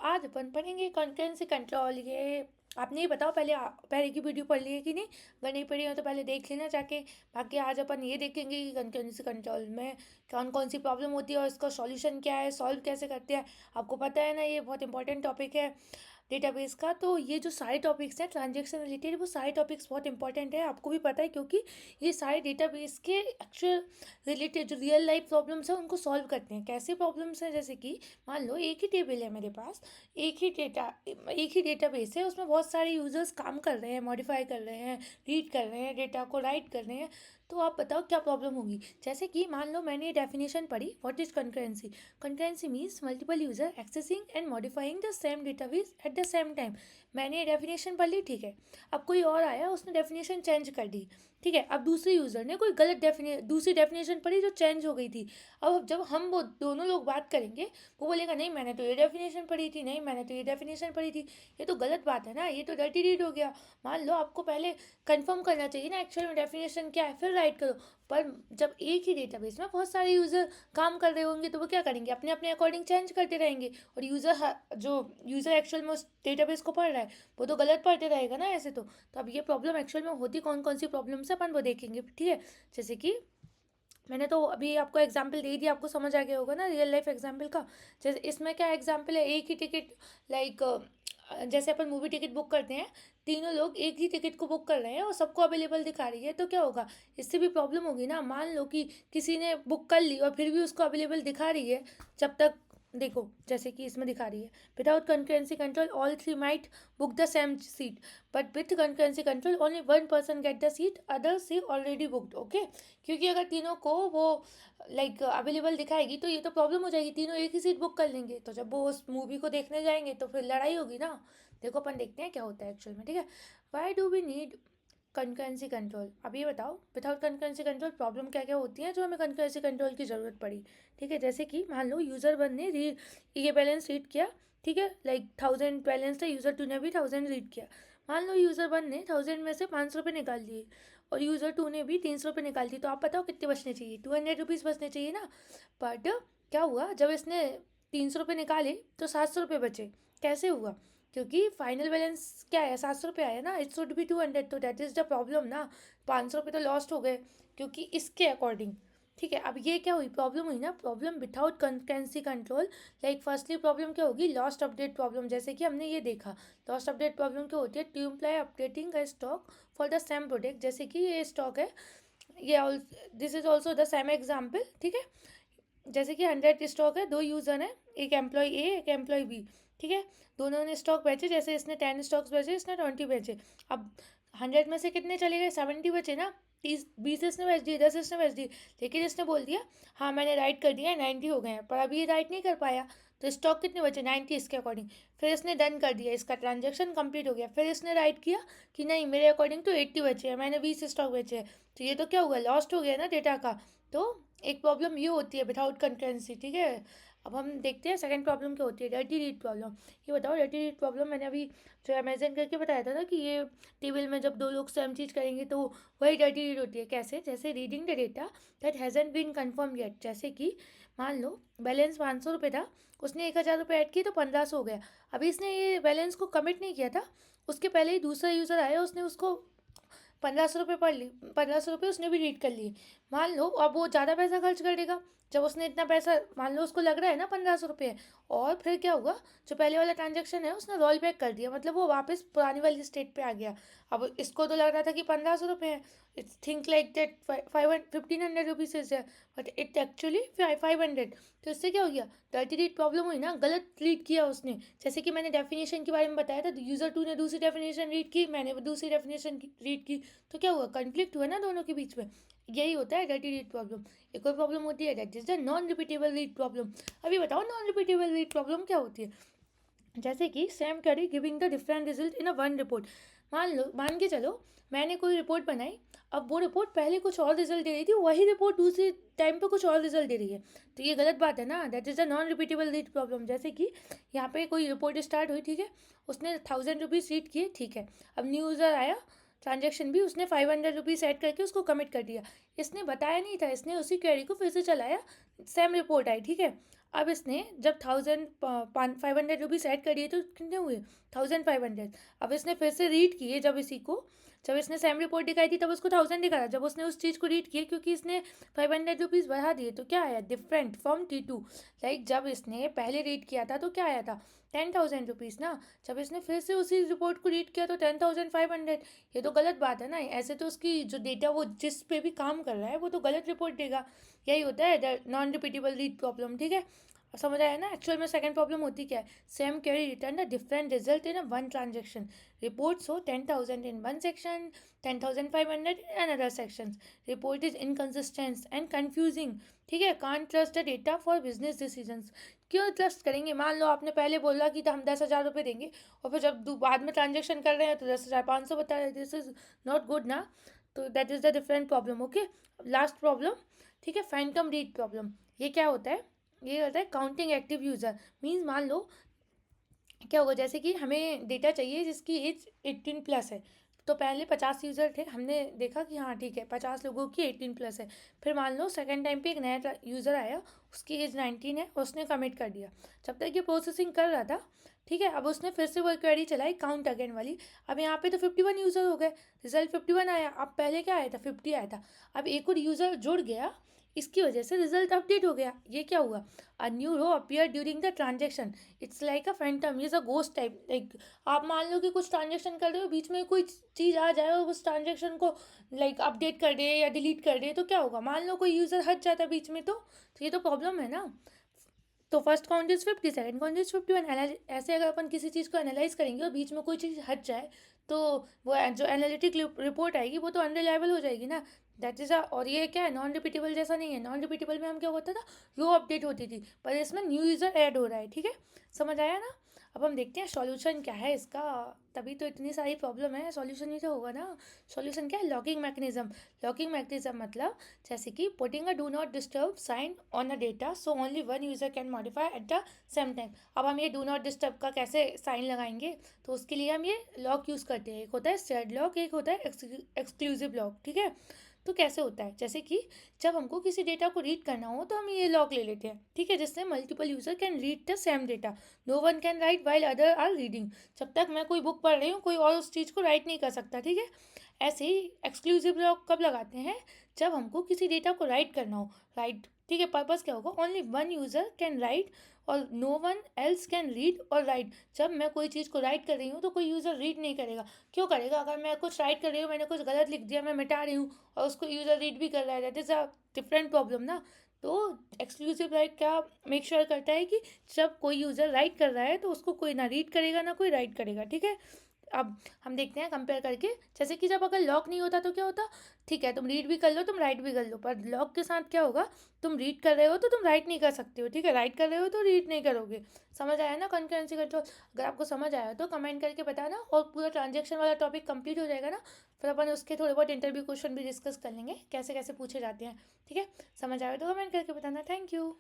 आज अपन पढ़ेंगे concurrency control. ये आपने ये बताओ, पहले की वीडियो पढ़ ली है कि नहीं? अगर नहीं पढ़ी हो तो पहले देख लेना जाके। बाकी आज अपन ये देखेंगे कि कंकरेंसी कंट्रोल में कौन कौन सी प्रॉब्लम होती है और इसका सॉल्यूशन क्या है, सॉल्व कैसे करते हैं। आपको पता है ना, ये बहुत इंपॉर्टेंट टॉपिक है डेटाबेस का। तो ये जो सारे टॉपिक्स हैं ट्रांजेक्शन रिलेटेड, वो सारे टॉपिक्स बहुत इंपॉर्टेंट है, आपको भी पता है, क्योंकि ये सारे डेटाबेस के एक्चुअल रिलेटेड जो रियल लाइफ प्रॉब्लम्स हैं उनको सॉल्व करते हैं। कैसे प्रॉब्लम्स हैं? जैसे कि मान लो एक ही टेबल है मेरे पास, एक ही डेटाबेस है, उसमें बहुत सारे यूजर्स काम कर रहे हैं, मॉडिफाई कर रहे हैं, रीड कर रहे हैं, डेटा को राइट कर रहे हैं। तो आप बताओ क्या प्रॉब्लम होगी। जैसे कि मान लो मैंने डेफिनेशन पढ़ी, what is concurrency. Concurrency means multiple user accessing and modifying the same database eight the same time. मैंने डेफिनेशन पढ़ ली, ठीक है। अब कोई और आया, उसने डेफिनेशन चेंज कर दी, ठीक है। अब दूसरे यूज़र ने कोई दूसरी डेफिनेशन पढ़ी जो चेंज हो गई थी। अब जब हम वो दोनों लोग बात करेंगे, वो बोलेगा नहीं मैंने तो ये डेफिनेशन पढ़ी थी, नहीं मैंने तो ये डेफिनेशन पढ़ी थी। ये तो गलत बात है ना, ये तो डर्टी रीड हो गया। मान लो आपको पहले कंफर्म करना चाहिए ना एक्चुअल में डेफिनेशन क्या है, फिर राइट करो। पर जब एक ही डेटाबेस में बहुत सारे यूज़र काम कर रहे होंगे तो वो क्या करेंगे, अपने अपने अकॉर्डिंग चेंज करते रहेंगे। और जो यूज़र एक्चुअल में उस डेटाबेस को पढ़ रहा है वो तो गलत पढ़ते रहेगा ना ऐसे तो अब ये प्रॉब्लम एक्चुअल में होती कौन कौन सी प्रॉब्लम्स है अपन वो देखेंगे, ठीक है। जैसे कि मैंने तो अभी आपको एग्जाम्पल दे दिया, आपको समझ आ गया होगा ना रियल लाइफ एग्जाम्पल का। जैसे इसमें क्या एग्जाम्पल है, एक ही टिकट, लाइक जैसे अपन मूवी टिकट बुक करते हैं, तीनों लोग एक ही टिकट को बुक कर रहे हैं और सबको अवेलेबल दिखा रही है, तो क्या होगा, इससे भी प्रॉब्लम होगी ना। मान लो कि किसी ने बुक कर ली और फिर भी उसको अवेलेबल दिखा रही है, जब तक देखो जैसे कि इसमें दिखा रही है, without concurrency control all three might book the same seat, but with concurrency control only one person get the seat, other see already booked, okay. क्योंकि अगर तीनों को वो लाइक अवेलेबल दिखाएगी तो ये तो प्रॉब्लम हो जाएगी, तीनों एक ही सीट बुक कर लेंगे, तो जब वो उस मूवी को देखने जाएंगे तो फिर लड़ाई होगी ना। देखो अपन देखते हैं क्या होता है एक्चुअल में, ठीक है। Why do we need concurrency control. अब ये बताओ विदाउट कंकरेंसी कंट्रोल प्रॉब्लम क्या क्या होती है जो हमें कंकरेंसी कंट्रोल की ज़रूरत पड़ी, ठीक है। जैसे कि मान लो यूज़र वन ने ये बैलेंस रीड किया, ठीक है, लाइक 1000 बैलेंस था, यूज़र टू ने भी 1000 रीड किया। मान लो यूज़र वन ने 1000 में से 500 रुपये निकाल दिए और यूज़र टू ने भी 300 रुपये निकाल दिए, तो आप बताओ कितने बचने चाहिए, 200 रुपीज़ बचने चाहिए ना। बट क्या हुआ, जब इसने 300 रुपये निकाले तो 700 रुपये बचे। कैसे हुआ? क्योंकि फाइनल बैलेंस क्या है, 700 रुपये आया ना, इट शुड बी 200, तो दैट इज़ द प्रॉब्लम ना। 500 रुपये तो लॉस्ट हो गए क्योंकि इसके अकॉर्डिंग, ठीक है। अब ये क्या हुई, प्रॉब्लम हुई ना, problem without concurrency control. Like firstly problem क्या होगी, लॉस्ट अपडेट प्रॉब्लम। जैसे कि हमने ये देखा, लॉस्ट अपडेट प्रॉब्लम क्या होती है, टू इम्प्लाई अपडेटिंग का stock for the same product. जैसे कि ये स्टॉक है, ये this is also the same example, ठीक है। जैसे कि 100 स्टॉक है, दो यूज़र हैं, एक एम्प्लॉय ए एक एम्प्लॉय बी, ठीक है। दोनों ने स्टॉक बेचे, जैसे इसने 10 स्टॉक्स बेचे, इसने 20 बेचे। अब 100 में से कितने चले गए, 70 बचे ना। 20 इसने बेच दिए, 10 इसने बेच दिए। लेकिन इसने बोल दिया हाँ मैंने राइट कर दिया है, 90 हो गए हैं, पर अभी ये राइट नहीं कर पाया, तो स्टॉक कितने बचे, 90 इसके अकॉर्डिंग। फिर इसने डन कर दिया, इसका ट्रांजेक्शन कंप्लीट हो गया। फिर इसने राइट किया कि नहीं मेरे अकॉर्डिंग तो 80 बचे हैं, मैंने 20 स्टॉक बेचे हैं, तो ये तो क्या हुआ, लॉस्ट हो गया ना डेटा का। तो एक प्रॉब्लम ये होती है विदाउट कंकरेंसी, ठीक है। अब हम देखते हैं सेकंड प्रॉब्लम क्या होती है, डर्टी रीड प्रॉब्लम। ये बताओ डर्टी रीड प्रॉब्लम, मैंने अभी जो अमेजन करके बताया था ना कि ये टेबल में जब दो लोग सेम चीज़ करेंगे तो वही डर्टी रीड होती है। कैसे? जैसे reading the data that hasn't been confirm yet. जैसे कि मान लो बैलेंस 500 रुपये था, उसने 1000 रुपये ऐड किए तो 1500 हो गया। अभी इसने ये बैलेंस को कमिट नहीं किया था, उसके पहले ही दूसरा यूज़र आया, उसने उसको 1500 रुपये पढ़ ली, 1500 रुपये उसने भी रीड कर लिए। मान लो अब वो ज़्यादा पैसा खर्च कर देगा, जब उसने इतना पैसा, मान लो उसको लग रहा है ना 1500 रुपये, और फिर क्या हुआ, जो पहले वाला ट्रांजेक्शन है उसने रोल बैक कर दिया, मतलब वो वापस पुरानी वाली स्टेट पे आ गया। अब इसको तो लग रहा था कि 1500 रुपये है, it's think like that 1500 rupees is है, बट इट एक्चुअली 500। तो इससे क्या हो गया, डर्टी रीड प्रॉब्लम हुई ना, गलत रीड किया उसने। जैसे कि मैंने डेफिनेशन के बारे में बताया था, यूज़र टू ने दूसरी डेफिनेशन रीड की, मैंने दूसरी डेफिनेशन रीड की, तो क्या हुआ, कन्फ्लिक्ट हुआ ना दोनों के बीच में। यही होता है डर्टी रीड प्रॉब्लम। एक और प्रॉब्लम होती है that is the non repeatable read problem. अभी बताओ नॉन रिपीटेबल रीड प्रॉब्लम क्या होती है। जैसे कि same query giving the different result in a one report. मान के चलो मैंने कोई रिपोर्ट बनाई, अब वो रिपोर्ट पहले कुछ और रिजल्ट दे रही थी, वही रिपोर्ट दूसरे टाइम पे कुछ और रिजल्ट दे रही है, तो ये गलत बात है ना, that is the non repeatable read problem. जैसे कि यहाँ पे कोई रिपोर्ट स्टार्ट हुई, ठीक है, उसने 1000 रुपीज़ रीड किए, ठीक है। अब न्यू यूज़र आया, ट्रांजेक्शन भी उसने 500 रुपीज़ ऐड करके उसको कमिट कर दिया। इसने बताया नहीं था, इसने उसी क्वेरी को फिर से चलाया, सेम रिपोर्ट आई, ठीक है। अब इसने जब 1500 रुपीज़ ऐड करिए तो कितने हुए 1500। अब इसने फिर से रीड किए, जब इसने सेम रिपोर्ट दिखाई थी तब उसको 1000 दिखा था, जब उसने उस चीज़ को रीड किया क्योंकि इसने 500 रुपीज़ बढ़ा दिए तो क्या आया, डिफरेंट फ्रॉम T2। लाइक जब इसने पहले रीड किया था तो क्या आया था 10,000 रुपीज़ ना, जब इसने फिर से उसी रिपोर्ट को रीड किया तो 10,500। ये तो गलत बात है ना, ऐसे तो उसकी जो डेटा वो जिस पे भी काम कर रहा है वो तो गलत रिपोर्ट देगा। यही होता है नॉन रिपीटेबल रीड प्रॉब्लम, ठीक है। समझ आया ना। एक्चुअल में सेकंड प्रॉब्लम होती क्या है, same query return the different result in a one transaction. Report so 10,000 in one section, 10,500 in another section. Report is inconsistent and confusing, ठीक है। Can't trust the data for business decisions. क्यों trust करेंगे, मान लो आपने पहले बोला कि तो हम 10,000 रुपये देंगे और फिर जब बाद में ट्रांजेक्शन कर रहे हैं तो 10,500 बता रहे, दिस इज नॉट गुड ना। तो that is the different problem, okay. Last problem, ठीक है, फैंटम रीड प्रॉब्लम। ये क्या होता है, ये होता है काउंटिंग एक्टिव यूज़र। मीन्स मान लो क्या होगा, जैसे कि हमें डेटा चाहिए जिसकी एज 18+ है। तो पहले 50 यूज़र थे, हमने देखा कि हाँ ठीक है 50 लोगों की 18+ है। फिर मान लो सेकंड टाइम पे एक नया यूज़र आया, उसकी एज 19 है, उसने कमिट कर दिया। जब तक ये प्रोसेसिंग कर रहा था, ठीक है, अब उसने फिर से वो क्वेरी चलाई काउंट अगेन वाली। अब यहाँ पे तो 51 यूज़र हो गए, रिजल्ट 51 आया। अब पहले क्या आया था 50 आया था। अब एक और यूज़र जुड़ गया, इसकी वजह से रिजल्ट अपडेट हो गया। ये क्या हुआ, a new row appear during the transaction. It's like a phantom, is a ghost type. Like आप मान लो कि कुछ ट्रांजेक्शन कर रहे हो, बीच में कोई चीज़ आ जाए और उस ट्रांजेक्शन को लाइक अपडेट कर दे या डिलीट कर दे तो क्या होगा, मान लो कोई यूज़र हट जाता है बीच में तो ये तो प्रॉब्लम है ना। तो first count is 50, second count is 51। ऐसे अगर अपन किसी चीज़ को एनालाइज करेंगे और बीच में कोई चीज़ हट जाए तो वो जो एनालिटिक रिपोर्ट आएगी वो तो अनरिलायबल हो जाएगी ना। दैट इज़ और ये क्या है, नॉन रिपीटेबल जैसा नहीं है। नॉन रिपीटेबल में हम क्या होता था, रो अपडेट होती थी, पर इसमें न्यू यूज़र ऐड हो रहा है, ठीक है। समझ आया ना। अब हम देखते हैं सॉल्यूशन क्या है इसका। तभी तो इतनी सारी प्रॉब्लम है, सॉल्यूशन ही तो होगा ना। सॉल्यूशन क्या है, लॉकिंग मैकेनिज्म। लॉकिंग मैकेनिज्म मतलब जैसे कि putting a do not disturb sign on a data so only one user can modify at the same time. अब हम ये डू नॉट डिस्टर्ब का कैसे साइन लगाएंगे, तो उसके लिए हम ये लॉक यूज़ करते हैं। एक होता है शेयर्ड लॉक, एक होता है एक्सक्लूसिव लॉक, ठीक है। तो कैसे होता है, जैसे कि जब हमको किसी डेटा को रीड करना हो तो हम ये लॉक ले लेते हैं, ठीक है, जिससे multiple user can read the same data. No one can write while other are reading. जब तक मैं कोई बुक पढ़ रही हूँ कोई और उस चीज़ को राइट नहीं कर सकता, ठीक है। ऐसे ही एक्सक्लूसिव लॉक कब लगाते हैं, जब हमको किसी डेटा को राइट करना हो, राइट, ठीक है। पर्पस क्या होगा, only one user can write और no one else can read और राइट। जब मैं कोई चीज़ को राइट कर रही हूँ तो कोई यूज़र रीड नहीं करेगा। क्यों करेगा, अगर मैं कुछ राइट कर रही हूँ, मैंने कुछ गलत लिख दिया, मैं मिटा रही हूँ और उसको यूज़र रीड भी कर रहा है, that is a different problem ना। तो एक्सक्लूसिव राइट क्या मेक श्योर करता है कि जब कोई यूज़र राइट कर रहा है तो उसको कोई ना रीड करेगा ना कोई राइट करेगा, ठीक है। अब हम देखते हैं कंपेयर करके, जैसे कि जब अगर लॉक नहीं होता तो क्या होता, ठीक है, तुम रीड भी कर लो तुम राइट भी कर लो, पर लॉक के साथ क्या होगा, तुम रीड कर रहे हो तो तुम राइट नहीं कर सकते हो, ठीक है, राइट कर रहे हो तो रीड नहीं करोगे। समझ आया ना कंकरेंसी कंट्रोल। अगर आपको समझ आया तो कमेंट करके बताना, और पूरा ट्रांजेक्शन वाला टॉपिक कंप्लीट हो जाएगा ना, फिर अपन उसके थोड़े बहुत इंटरव्यू क्वेश्चन भी डिस्कस कर लेंगे कैसे कैसे पूछे जाते हैं, ठीक है। समझ आया तो कमेंट करके बताना। Thank you.